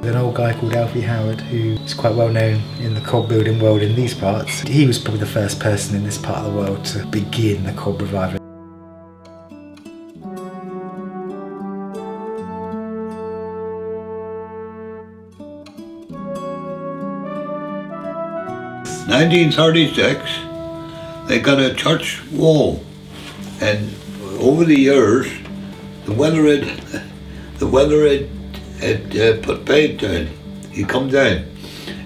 an old guy called Alfie Howard, who is quite well known in the cob building world in these parts. He was probably the first person in this part of the world to begin the cob revival. In 1936, they got a church wall, and over the years, the weather had put paint down. He come down,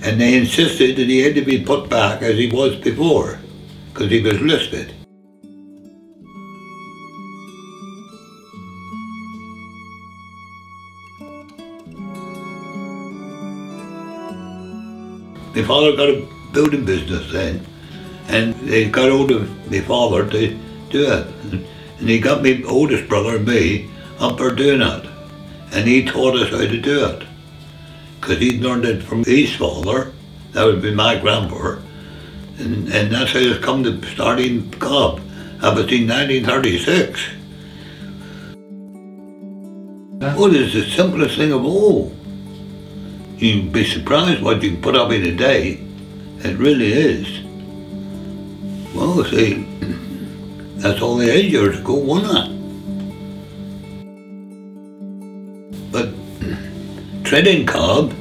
and they insisted that he had to be put back as he was before, because he was listed. My father got a building business then, and they got hold of my father to do it. And he got my oldest brother and me up there doing it. And he taught us how to do it. Because he'd learned it from his father, that would be my grandpa, and that's how it's come to starting cob. That was in 1936. Well, it's the simplest thing of all. You'd be surprised what you can put up in a day. It really is. Well, see, that's all the 8 years ago, wasn't it? But treading cob,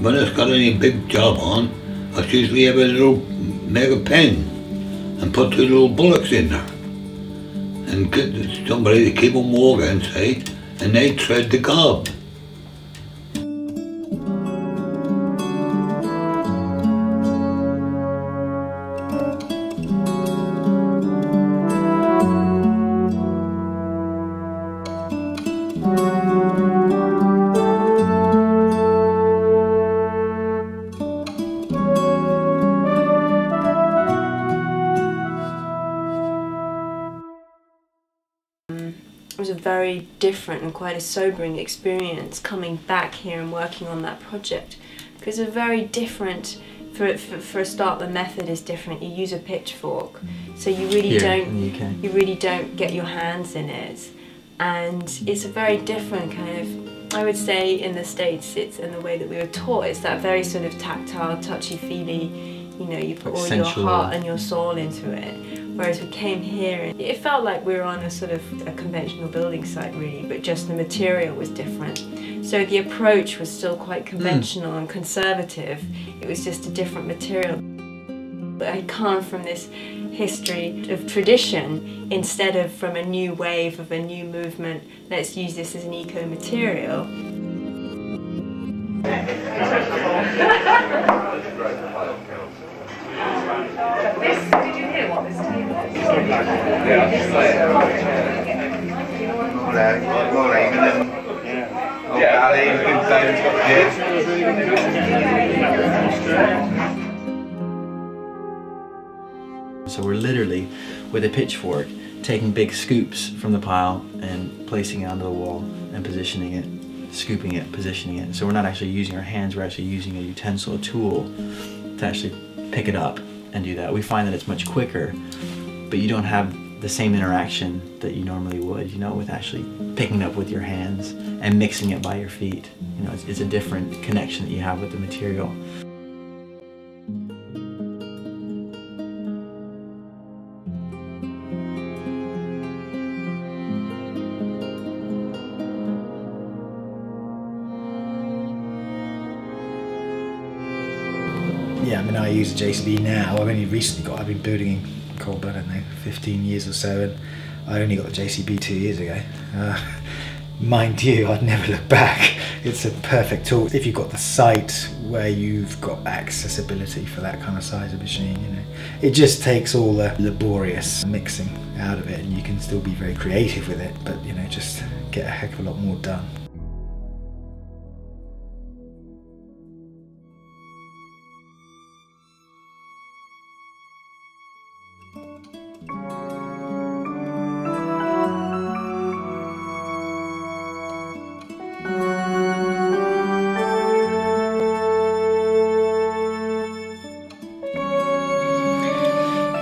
when it's got any big job on, I usually have make a pen and put 2 little bullocks in there. And get somebody to keep them walking, say, and they tread the cob. It was a very different and quite a sobering experience coming back here and working on that project, because it's very different. For a start, the method is different. You use a pitchfork, so you really don't get your hands in it, and it's a very different kind of. I would say in the States, it's in the way that we were taught. It's that very sort of tactile, touchy-feely. You know, you put all your heart and your soul into it. Whereas we came here and it felt like we were on a sort of a conventional building site really, but just the material was different. So the approach was still quite conventional and conservative. It was just a different material. I come from this history of tradition instead of from a new wave of a new movement. Let's use this as an eco-material. Did you hear what this table is? So we're literally, with a pitchfork, taking big scoops from the pile and placing it onto the wall and positioning it, scooping it, positioning it. So we're not actually using our hands, we're actually using a utensil, a tool, to actually pick it up and do that. We find that it's much quicker, but you don't have the same interaction that you normally would, you know, with actually picking it up with your hands and mixing it by your feet. You know, it's a different connection that you have with the material. Yeah, I mean, I use a JCB now. I've only recently got, I've been building in cob, I don't know, 15 years or so, and I only got the JCB 2 years ago. Mind you, I'd never look back. It's a perfect tool if you've got the site where you've got accessibility for that kind of size of machine, you know. It just takes all the laborious mixing out of it, and you can still be very creative with it, but, you know, just get a heck of a lot more done.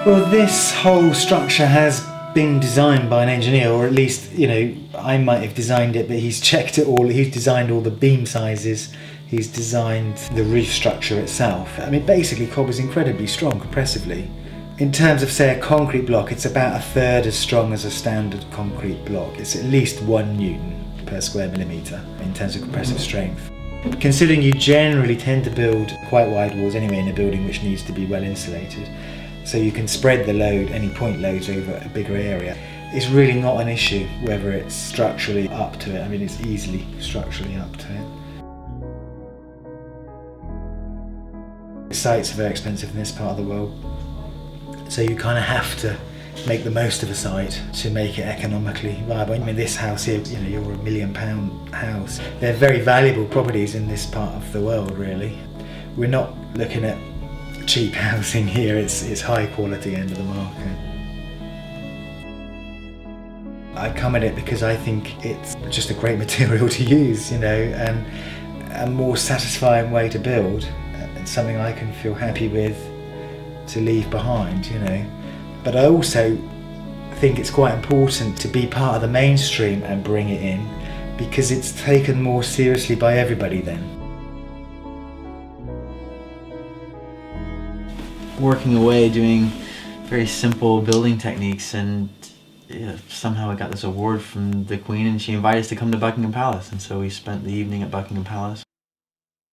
Well, this whole structure has been designed by an engineer, or at least, you know, I might have designed it, but he's checked it all. He's designed all the beam sizes. He's designed the roof structure itself. I mean, basically cob is incredibly strong compressively. In terms of, say, a concrete block, it's about a third as strong as a standard concrete block. It's at least 1 Newton per square millimetre in terms of compressive strength. Considering you generally tend to build quite wide walls anyway in a building which needs to be well insulated, so you can spread the load, any point loads, over a bigger area, it's really not an issue whether it's structurally up to it. I mean, it's easily structurally up to it. Sites are very expensive in this part of the world, so you kind of have to make the most of a site to make it economically viable. I mean, this house here, you know, you're £1 million house. They're very valuable properties in this part of the world, really. We're not looking at cheap housing here, it's high quality end of the market. I come at it because I think it's just a great material to use, you know, and a more satisfying way to build. It's something I can feel happy with to leave behind, you know. But I also think it's quite important to be part of the mainstream and bring it in, because it's taken more seriously by everybody then. Working away, doing very simple building techniques, and yeah, somehow I got this award from the Queen, and she invited us to come to Buckingham Palace, and so we spent the evening at Buckingham Palace.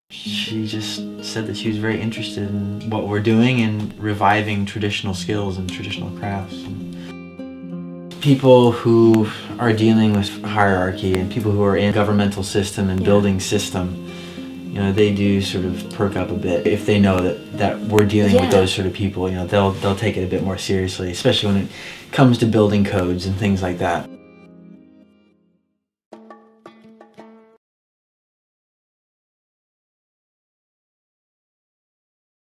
She just said that she was very interested in what we're doing and reviving traditional skills and traditional crafts. And people who are dealing with hierarchy and people who are in governmental system and building system, you know, they do sort of perk up a bit if they know that we're dealing with those sort of people. You know, they'll take it a bit more seriously, especially when it comes to building codes and things like that.